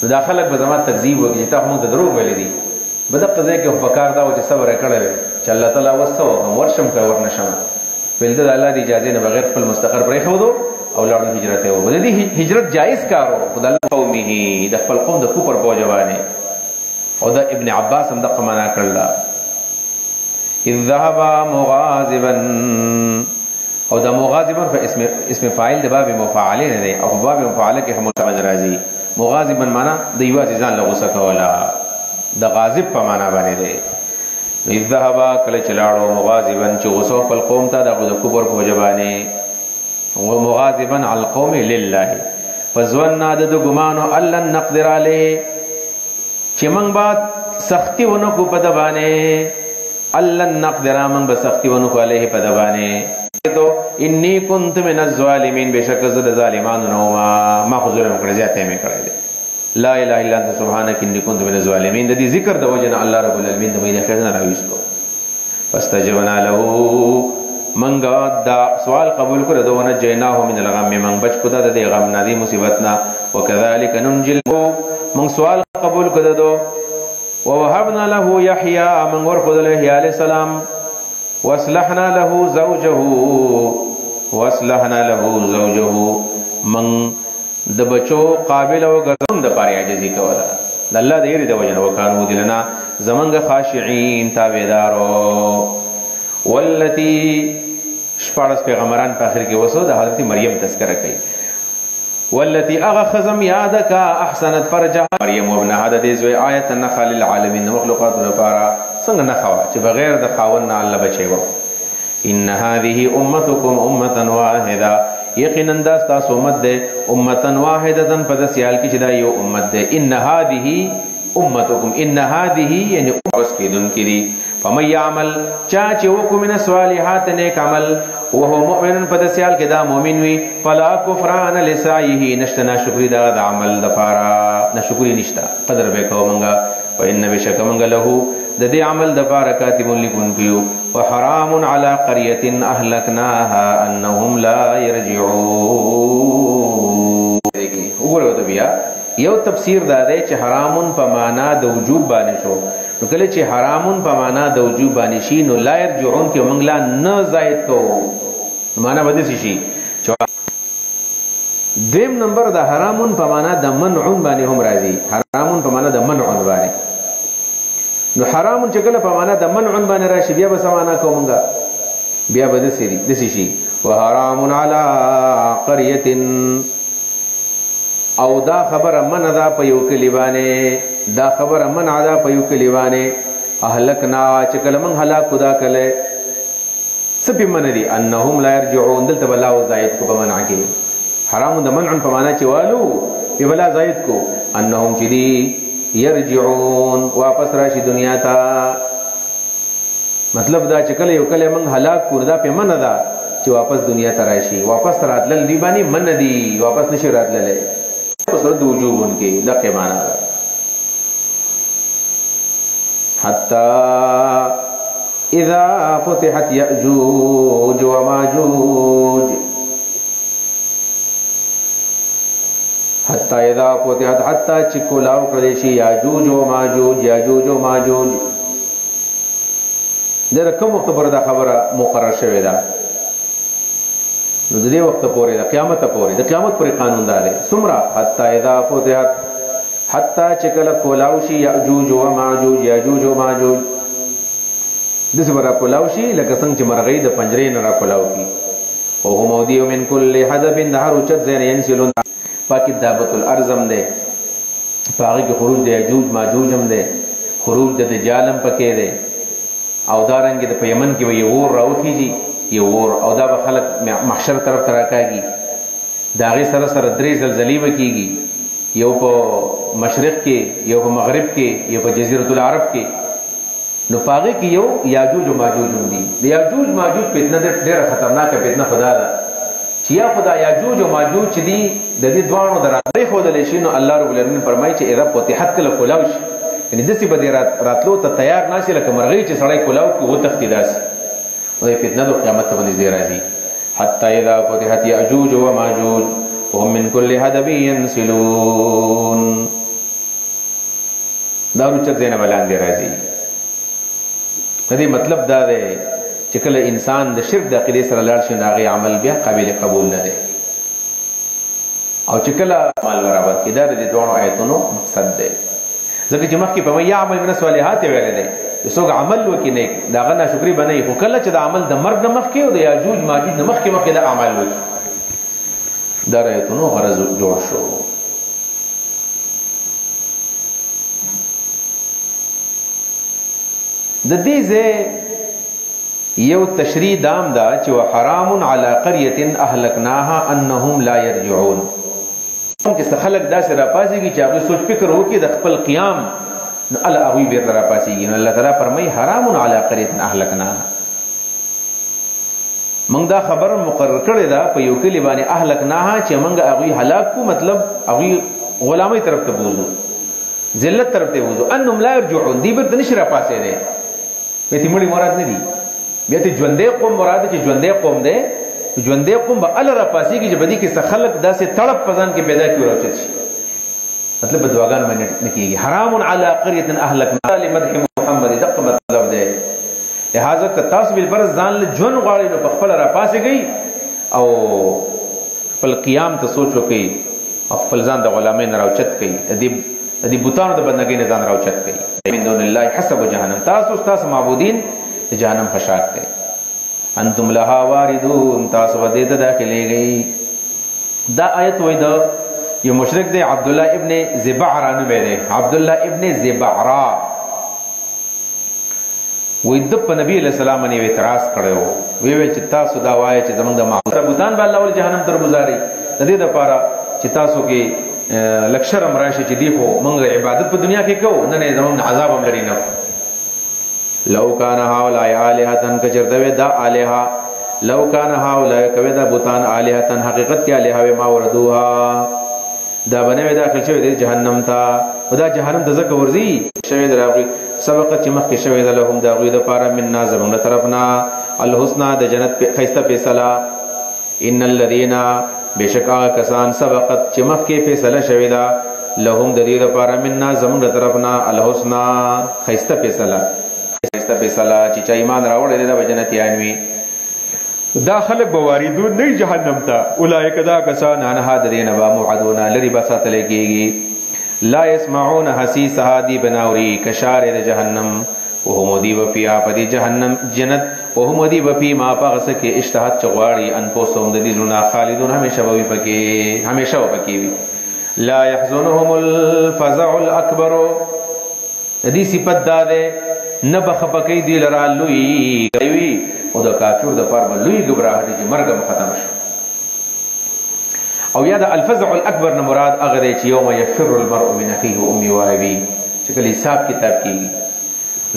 نو داخله به زما تکذیب وکړي ته موږ د دروغ ویل دي بده قضیه کې وقار دا چې صبر کړل چې الله تعالی وسو ورشم کوي ورنشم بل د الله دی اجازه نه بغیر خپل مستقر پرې خو دو او لاړو هجرت و د دې هجرت جایز کارو خدای الله قومه د خپل قوم د کوپر بوجوانه او د ابن عباس هم د قمنا کړل اذ ذهب مغاظبا او دا مغاظبا په اسم فاعل د باب مفاعل نه دی او باب مفاعل کې هم متوجه راځي مغاظبا معنا د یو ځان له غوسه کولا د غاظب په معنا باندې دی اذ ذهب کله چلاړو مغاظبا چې غوسه خپل قوم ته د کوپر په وجبانه او مغاظبا علی القوم لله فظننا د ګمانو الله نقدر علیه چې موږ بعد سختی ونه کو په دبانه الله نقدر موږ به سختی ونه کو علیه په دبانه تو انی کنت من الظالمین بشک زد ظالمانو نو ما خو ظلم کړی ځاته مې کړی لا اله الا انت سبحانك انی کنت من الظالمین د دې ذکر د وجنه الله رب العالمین د مې خیر نه راويستو فاستجبنا له منګه دا سوال قبول کړو دونه جیناه من الغم من بچ کو د غم نه دی مصیبت نه وکذالک ننجل من سوال قبول کړو دو ووهبنا له يحيى من ورخذ له يحيى عليه السلام واصلحنا له زوجه من د بچو قابل او غزم د پاره عجزي کولا الله دې لري د وجنه وکانو دلنا زمنګ خاشعين تابعدارو والتي شپارس پیغمبران په اخر کې وسو د حضرت مریم تذکرہ کوي والتي اخذم يادك احسنت فرجها مریم وابنها د دې زوی آیت نخل العالمین مخلوقات لپاره څنګه نه خوا چې بغیر د خاون نه الله بچي وو ان هذه امتكم امه واحده یقینا دا تاسو امت ده امتن واحدتن په دسیال کې چې دا یو امت ده ان هذه امتکم ان هذه یعنی اوس کې دن کړي فمن يعمل چا چې وکم من الصالحات نیک عمل وهو مؤمن په دسیال کې دا مؤمن وي فلا کفران لسعيه نشتنا شکر دا د عمل د فارا نشکری نشتا قدر به کو منګه فإن بشک منګه له د دې عمل د فارا کاتب لکن کیو وحرام على قريه اهلكناها انهم لا يرجعون وګورئ ته بیا یو تفسیر دا دی چې حرامن په معنا د وجوب باندې شو نو کله چې حرامن په معنا د وجوب باندې شي نو لا يرجعون کې موږ لا نه زائد کو معنا بده شي دیم نمبر د حرامن په معنا د منعون باندې هم راځي حرامن په معنا د منعون باندې نو حرامن چې کله په معنا د منعون باندې راشي بیا به سمانا کومګه بیا بده سری د شي وحرام على قريه او دا خبر من دا په یو کلی باندې دا خبر من دا په یو کلی باندې اهلکنا چې کله من هلاک خدا کله سپی من دي انهم لا يرجعون دلته بلا زائد کو په منع کې حرام د منع په معنا چې والو په بلا زائد کو انهم چې دي يرجعون واپس راشي دنیا ته مطلب دا چې کله یو کله من هلاک کو دا په من دا چې واپس دنیا ته راشي واپس راتلل دی باندې من دي واپس نشي راتلل صورت وجوب ان کی دقی معنی دا حتی اذا فتحت یأجوج و ماجوج حتی اذا فتحت حتی چکولاو کردشی یاجوج و ماجوج یاجوج و ماجوج در کم وقت پر دا خبر مقرر شوی دا نو د دې وخت پورې د قیامت پورې د قیامت پورې قانون دار سمرا حتا اذا فتحت حتا چکل کولاوشي یاجوج و ماجوج یاجوج و ماجوج د سبرا کولاوشي لکه څنګه چې مرغۍ د پنجرې نه را کولاو کی او هم ودی من کل حدب دهر چت زين ينسلون پاک دابت الارضم ده پاګه کې خروج د یاجوج ماجوج هم ده خروج د دجالم پکې ده او دارنګ د یمن کې وي ور راوخیږي یو ور او دا به خلق محشر طرف تراکاږي داغه سره سره درې زلزلې وکيږي یو په مشرق کې یو په مغرب کې یو په جزیره العرب کې نو پاګه کې یو یاجوج او ماجوج هم دي د یاجوج ماجوج فتنه ډېره خطرناکه فتنه خدا ده چې یا خدا یاجوج او ماجوج چې دي د دې دوانو درې خو د لشینو الله رب العالمین فرمایي چې رب فتحت کله کولاوش یعنی دسی به راتلو ته تیار ناشي لکه مرغۍ چې سړی کولاو کې و تختیداس وهي فتنه قیامت ته باندې راځي حتى اذا فتحت ياجوج وماجوج وهم من كل حدب ينسلون دا رچت زینب لاندې راځي دې مطلب دا دی چې کله انسان د شرک د عقیده سره لاړ شي ناغي عمل بیا قابل قبول نه دی او چې کله عمل برابر کیدار دي دوه آیتونو مقصد دی ځکه چې مخکې په مې عمل من صالحات ویل دی څوک عمل وکي نیک دا غنا شکرې بنئ خو کله چې د عمل د مرګ نه مخکې او د یاجوج ماجوج نه مخکې د عمل وکي دا آیتونو غرض جوړ شو د دې ځای یو تشریح دام دا چې حرام علی قريه اهلكناها انهم لا يرجعون چې خلک داسې راپاسېږي چې هغوی سوچ فکر وکړي د خپل قیام نو الله هغوی بېرته راپاسېږي نو الله تعالی فرمایي حرام علی قريه اهلكناها موږ دا خبر مقرر کړې ده په یو کلي باندې اهلكناها چې موږ هغوی هلاک کو مطلب هغوی غلامۍ طرف ته بوزو ذلت طرف ته بوزو انهم لا يرجعون دی بېرته نشي راپاسېدی بیتی مړي مراد نه دي بیا ته ژوندی قوم مراد چې ژوندی قوم دی ژوندی قوم به الله راپاسېږي چې بدی کې څه خلک داسې تړپ په ځان کې پیدا کړي راوچت شي مطلب دعاګان باندې نه کېږي حرام علی قريه اهلكناها لمدح محمد دغه مطلب دی لہذا که تاسو بل پر ځان له ژوند غواړئ نو په خپل راپاسېږئ او خپل قیام ته سوچ وکړئ او خپل ځان د غلامۍ نه راوچت کړئ د بوتانو د بندګۍ نه ځان راوچت کړئ من دون الله حسب جهنم تاسو معبودین جهنم خشاک دے انتم لها واردون تاسو ودې ته داخليږئ دا آیت وای دا یو مشرک دی عبدالله ابن زبعرا نوم دی عبدالله ابن زبعرا وې د په نبی علیہ السلام باندې اعتراض کړو وی چې تاسو دا وایي چې زمونږ د معبود بوتان به الله ول جهنم تر گزاري د دې لپاره چې تاسو کې لکشرم راشي چې دی خو موږ عبادت په دنیا کې کوو نه نه زمونږ عذاب هم لري نه لو کان هؤلاء الهه کچرته دا الها لو کان هؤلاء کوي دا بوتان الهه حقیقت کې الها ما وردوها دا بنوي داخل شوی دی جهنم ته خدا جهنم د زکه ورزي شوی دراغي سبقت چې مخکې شوی د لهم دا غوي د پاره من نازمون طرفنا الحسنا د جنت په خيسته فیصله ان الذين بشکا کسان سبقت چې مخکې فیصله شوی دا لهم د دې د پاره من نازمون طرفنا الحسنا خيسته فیصله چې چا ایمان راوړل دی د جنتیان وي دا خلق بواریدون نه جهنم ته اولئک دا کسان انها دین با موعدون لری بساتل کیږي لا يسمعون حسیسها دی بناوری کشار د جهنم وهم دی وفیا پدی جهنم جنت وهم دی وفی ما پغس کې اشتهات چغواړي ان پوسوم د دې لونه خالدون همیشه وي پکې همیشه پکې وي لا يحزنهم الفزع الاكبر دې صفت ده نه بخپکې دی لرا لوی کوي او د کافر د پاره لوی غبرهټ چې مرګ ختم شو او یا د الفزع الاکبر نه مراد هغه دی چې یوم یفر المرء من اخیه امي وابي چې کله حساب کتاب کیږي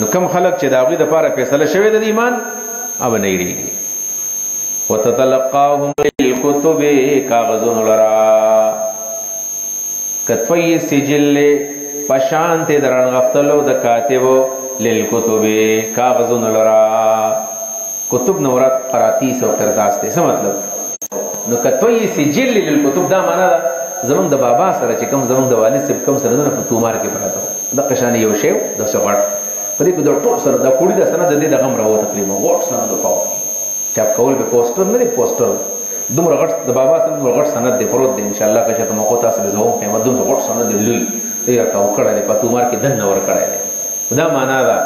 نو کم خلق چې داغي د پاره فیصله شوی د ایمان او نه یریږي وتتلقاهم الكتب کاغذون لرا کتفی سجل پشانت درن غفتلو د کاتبو للکتب کاغذون لرا کتب نورات قراتیس او قرطاس ته څه مطلب نو کتوی سجل للکتب دا معنا ده زمونږ د بابا سره چې کوم زمونږ د والد سره کوم سره نه په تومار کې پراته د قشان یو شی د سپړ په دې کې د ټول سره د کوړی د سند د دغه راو تقریبا غوټ سند پاو چاپ کول به پوسټر نه دی پوسټر دومره غټ د بابا سره دومره غټ سند دی پروت دی ان شاء الله که ته مو تاسو به زوم په دومره غټ سند دی لوی یا کا وکړه په تومار کې دنه ور کړه دا معنا ده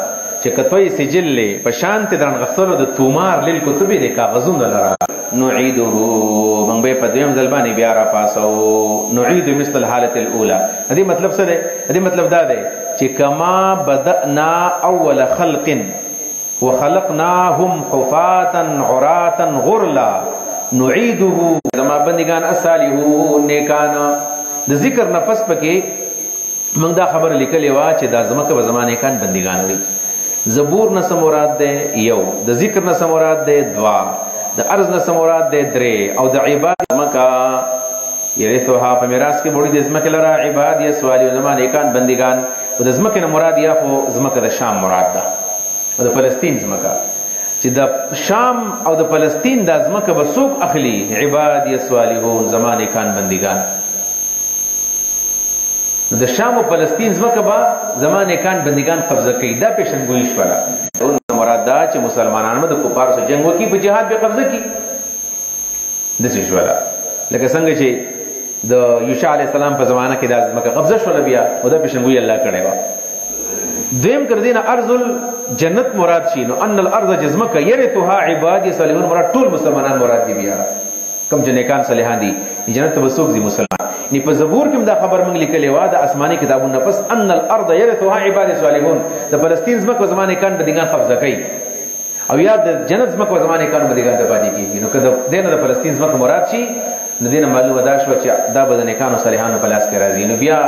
چې کتوی سجل په شانت درن غسلو د تومار لیل کتب د کاغذون لرا نعيده من به په دیم ځلبانی بیا را پاسو نعيد مثل الحاله الاولى دې مطلب څه دی دې مطلب دا دی چې کما بدأنا اول خلق وخلقناهم حفاة عراة غرلا نعيده زما بندگان الصالحون نیکان د ذکر نفس پکې موږ دا خبر لیکلې وا چې د ازمکه په زمانه کان بندگان وي زبور نه مراد ده یو د ذکر نه مراد ده دوا د ارز نه مراد ده درې او د عبادت مکا یریثها په میراث کې وړي د ازمکه لرا عباد یا سوالی زمانه کان بندگان او د ازمکه نه مراد یا خو ازمکه د شام مراد ده او د فلسطین ازمکه چې د شام او د فلسطین د ازمکه بسوق اخلي عباد یا سوالیون زمانه کان بندگان د شام او فلسطین زمکه با زمانه کان بندگان قبضه کوي دا پیشنګوئی شولا مراد دا چې مسلمانانو د کفارو سره جنگ وکي په جهاد به قبضه کوي د څه شولا لکه څنګه چې د یوشع علی السلام په زمانه کې د زمکه قبضه شول بیا او دا پیشنګوئی الله کړی و دیم کړ دینه ارض الجنت مراد شي نو ان الارض جزمکه يرثها عباد صالحون مراد ټول مسلمانان مراد دي بیا کم جنکان صالحان دي جنت وسوق دي مسلمان ني په زبور کې دا خبر موږ لیکلې و د آسماني کتابونو پس ان الارض يرثها عباد صالحون د فلسطین زمکه زمانه کان بدګان قبضه کوي او یا د جنت زمکه زمانه کان بدګان ته پاتې کیږي نو کله دینه د فلسطین زمکه مراد شي نو دینه معلومه ده شو چې دا بدنکانو صالحانو په لاس کې راځي نو بیا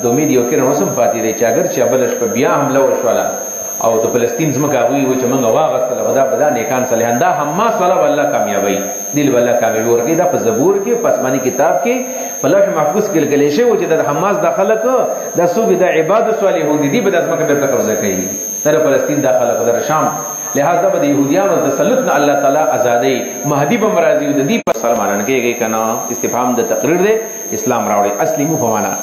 د امید یو کې نو سم پاتې دی چې اگر چې بلش په بیا حمله وشوله او د فلسطین زمکه غوي و چې موږ واغستل خدا بدا نیکان صالحان دا حماس والا الله کامیابی دل والله کامیابی ورګي دا په زبور کې په آسماني کتاب کې په لوح محفوظ کې لګلې شی و چې د حماس داخله کو د سوق د عبادت صالحون دي په داسمه کې به قبضه کوي تر فلسطین داخله کو در شام لہذا به يهوديانو د سلطنه الله تعالی آزادۍ مهدی به مرাজি د دې په سلمانان کېږي کنه استفهام د تقریر دی اسلام راوړي اصلي مو فمانا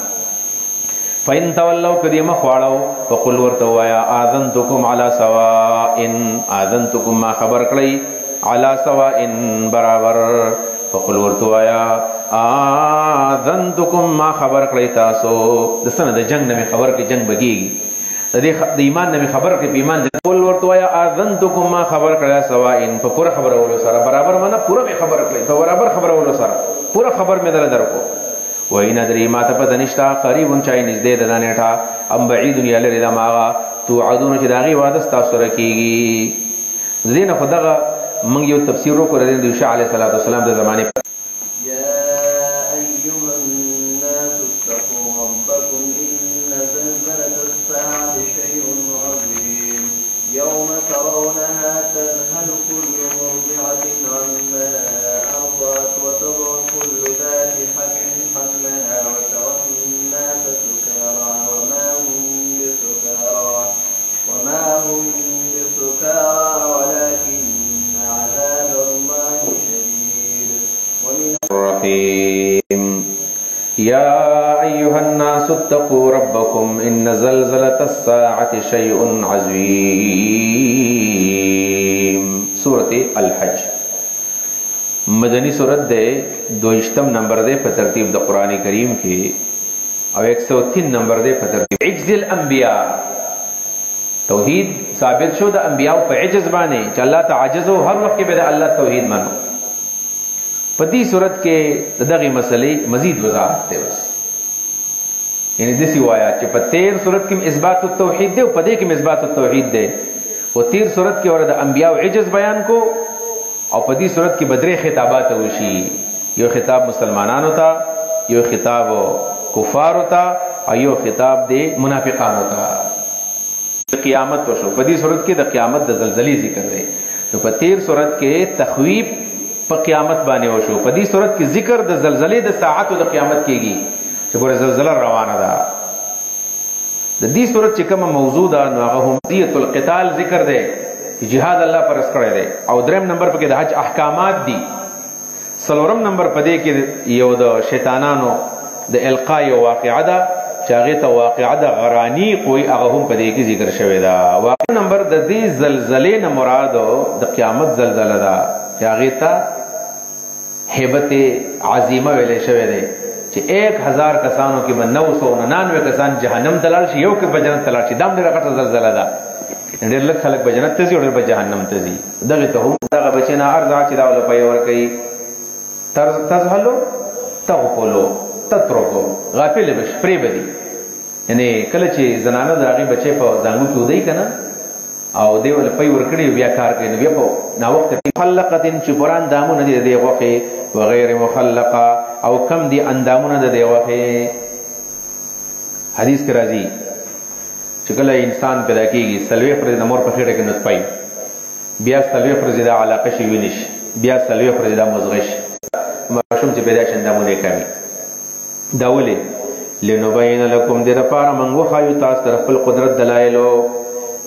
فین تولوا کدیم خواړو وقل ورته وایا اذنتکم علی سواء اذنتکم ما خبر کړی علی سواء برابر وقل ورته وایا اذنتکم ما خبر کړی تاسو د سند د جنگ نه خبر کې جنگ بگیږي د ایمان نه خبر کې ایمان قل ورته وایا اذنتکم ما خبر کړی سواء په پوره خبر ولو سره برابر معنا پوره خبر کړی په برابر خبر ولو سره پوره خبر مې درکو وإن أدري ما تپد نشتا قریب چای نزدې د نیټه ام بعید یلری د ماغه توعدون چې داغي وعده ستاسو سره کیږي. دینه خدغه موږ یو تفسیر وکړو د عیسی علیه السلام د زمانه. يا أيها الناس اتقوا ربكم إن زلزلة الساعة شيء عظيم يوم ترونها تذهل كل مرضعة عما أرضعت وتضع كل ذات حمل حملها وترى الناس سكارى وما هم بسكارى ولكن عذاب الله شديد. الرحيم يا أيها الناس اتقوا ربكم إن زلزلة الساعة شيء عظيم. سورة الحج مدنی سورت دے 22 نمبر دے پر ترتیب دا قرآن کریم کی اور 103 نمبر دے پر ترتیب. عجز الانبیاء توحید ثابت شو دا انبیاء پر عجز بانے چا اللہ تا عجز ہو ہر وقت بے دا اللہ توحید مانو. پدی صورت کے دغی مسئلے مزید وضاحت تے بس یعنی دسی آیات چا پتیر صورت کی اثبات التوحید دے و پدے کی اثبات التوحید دے و تیر صورت کے ورد انبیاء و عجز بیان کو اور پدی صورت کی بدرے خطابات ہوشی. یہ خطاب مسلمانان ہوتا یہ خطاب کفار ہوتا اور یہ خطاب دے منافقان ہوتا. قیامت تو شو پدی صورت کے دا قیامت دا زلزلی ذکر دے تو پتیر صورت کے تخویب پا قیامت بانے ہو شو پدی صورت کی ذکر دا زلزلے دا ساعت و دا قیامت کی گی چکور زلزلہ روانہ دا. دی صورت چکم موضوع دا نواغہم دیت القتال ذکر دے جہاد اللہ پر اسکڑے دے او درم نمبر پا کہ دا حج احکامات دی. سلورم نمبر پا دے کہ یو دا شیطانانو دا القاء یو واقعہ دا چاگی تا واقعہ دا غرانی کوئی اغہم پا دے کی ذکر شوے دا. واقع نمبر دا دی زلزلے نمرادو دا قیامت زلزلہ دا چاگی تا حیبت عظیمہ ویلے شوے دے چی 1000 کسانوں کی من 999 کسان جہنم تلال شی یو کے بجنت تلال شی دام دیر اقٹ زلزلہ دا دیر لگ خلق بجنت تزی اور دیر بجہنم تزی دغی تا ہوں دغی بچینا ارزا چی داولا پای ورکی تزحلو تغفلو تترکو غافل بش پری بدی یعنی کله چې زنانه داغي بچي په زنګو کې ودی کنه او دیول پي ورکړي بیا کار کوي بیا په نا وخت مخلقتن چې قران دامونه دي دی وخه وغیر مخلقه او کم دي اندامونه د دی وخه. حدیث کې راځي چې کله انسان پیدا کیږي سلوي پر د مور په خېټه کې نطفه بیا سلوي پر زیاده علاقه شي وینش بیا سلوي پر زیاده مزغش ماشوم چې پیدا شندامونه کوي داوله لنبین لکم دیر پارا منگو خایو تاس در خپل قدرت دلائلو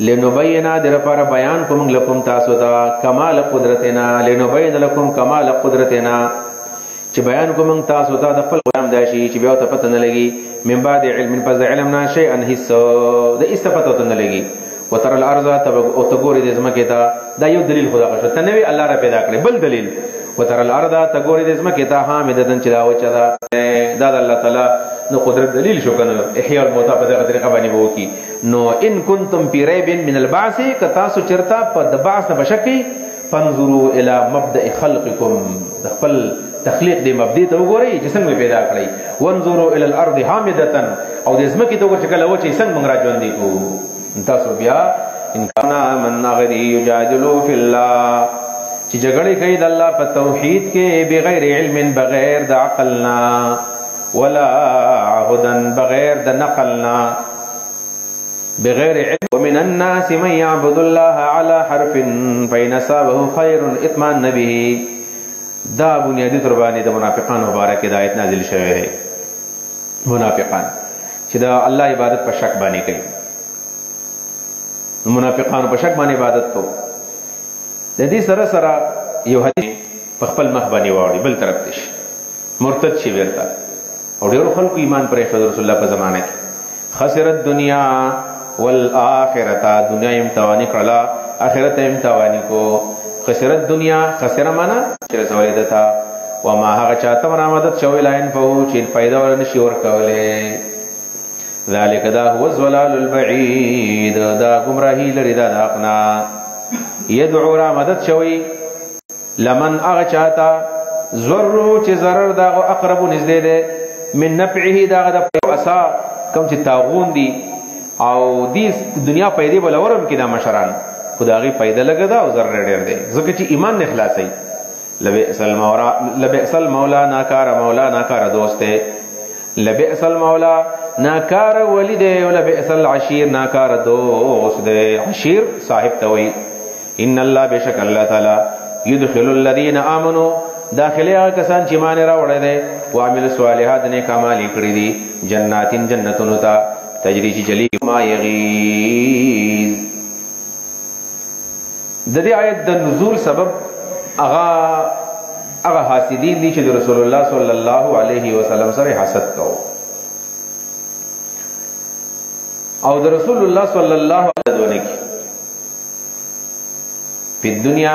لنبینا دیر پارا بیان کو منگ لکم تاسو تا کمال قدرتنا لنبین لکم کمال قدرتنا چی بیان کو منگ تاسو تا دخپل قدام داشی چی بیاو تا پتن لگی من بعد علم پس دا علمنا شیئن حصو دا اس تا پتن لگی و تر الارضا تگوری دزمکتا دا یو دلیل خدا قشو تنوی اللہ را پیدا کرے بل دلیل و تر الارضا تگوری دزمکتا حامدتن چلاو چدا دا اللہ تعالی نو قدرت دلیل شو کنو احیاء الموتا پا دغه طریقه بانی بو کی نو ان کنتم پی ریب من البعث کتاسو چرتا پا دبعث نبشکی فانظروا الى مبدأ خلقکم دخپل تخلیق دی مبدی تا گو رئی جسنگ میں پیدا کرائی وانظروا الى الارض حامدتن او دیزمکی تو گو چکل وچی سنگ منگرا جوندی کو انتاسو بیا انکانا من اغدی یجادلو فی اللہ چی جگڑی کئی دا اللہ پا توحید کے بغیر علم بغیر دا عقلنا ولا عهدا بغیر د نقلنا بغیر علم ومن الناس من يعبد الله على حرف فإن أصابه خير اطمأن به. دا بنیادی تربانی دا منافقان مبارک آیت نازل شوه ہے. منافقان چې دا الله عبادت پر شک باندې کوي منافقان پر شک باندې عبادت کو د دې سره سره یو حدیث په خپل مخ باندې واړي بل طرف ته مرتد شي ورته اور ډیرو خلکو ایمان پر رسول الله په زمانه کې خسرت دنیا والآخرت دنیا امتحانی کړلا آخرت امتحانی کو خسرت دنیا خسر معنا چې زوید تا و ما هغه چاته مرامدت شوی لاین په چې پیدا ورن شي ور کوله ذالک دا هو الضلال البعید دا گمراهی لري دا اقنا يدعو رامدت شوی لمن هغه چاته ضرر چې ضرر دا اقرب نږدې ده من نفعه دا غد اسا کوم چې تاغون دي او دې دنیا پیدا بلورم کې دا مشران خدای پیدا لګا دا او زر ډېر دی ځکه چې ایمان نه خلاصي لبئس المولا ناکار دوست ہے لبئس المولا ناکار ولید ہے لبئس العشیر ناکار دوست ہے عشیر صاحب توئی ان اللہ بشک اللہ تعالی يدخل الذين آمنوا داخله کسان چې مان راوړل دي وعمل الصالحات نه کمالي کړی دي جناتین جنتون تا تجری چې چلی ما یغیز د دې آیت د نزول سبب اغا حاسدین دي چې رسول الله صلی الله علیه وسلم سره حسد کو او د رسول الله صلی الله علیه وسلم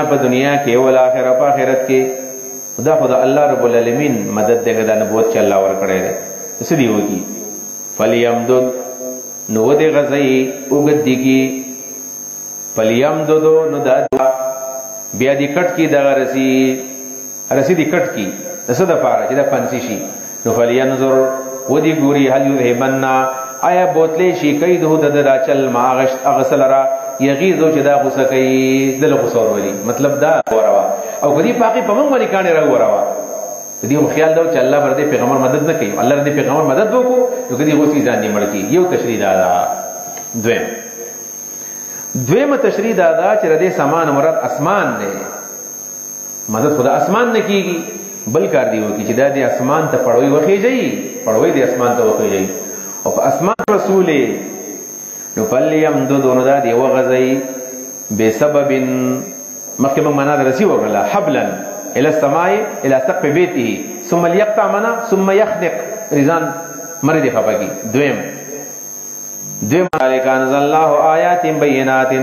په دنیا کې او آخرت په آخرت کې خدا الله رب العالمین مدد دغه د نبوت چې الله ور کړی دی څه دی وکی فلیمدد نو د غزئی وګدګي فلیمدد نو دا بیا دی کټ کی دا رسی دی کټ کی څه د پاره چې دا پنځه شي نو فلینظر ودی ګوري هل یذهبنا آیا بوتلې شي کید هو د راچل ما اغسلرا یغیزو چې دا غوسه کوي دل غوسور ولي مطلب دا وروا او کدی پاکي په موږ باندې کانه را وروا دې خیال دا چې الله ورته پیغمبر مدد نه کوي الله دې پیغمبر مدد وکړو نو کدی غوسي ځان نه مړ کی یو تشریح دا دویم تشریح دا چې ردی سامان مراد اسمان دی مدد خدا اسمان نه کیږي بل کار دی وکي چې دا د اسمان ته پړوي وخیږي پړوي د اسمان ته وخیږي او په اسمان رسول نو فلیمدد نو دا دی وغزي بسبب مخکې موږ معنا درسي وغلا حبلا الى السماء الى سقف بيته ثم ليقطع منا ثم يخنق رزان مرید خفقي دویم ذلك انزل الله آیات بینات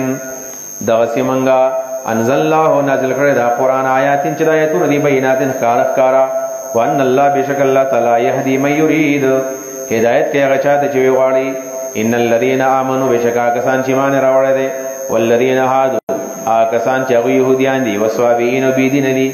دغسی منگا انزل الله نازل کړی دا قران آیات چې د آیاتونو دی بینات ښکارا وان الله بشک الله تعالی يهدي من يريد هدایت کې هغه چا ته چې واړي ان الذين امنوا بشک کسان چې مان راوړل دي والذین هادوا کسان چې يهوديان دي وسوابین بيدین دي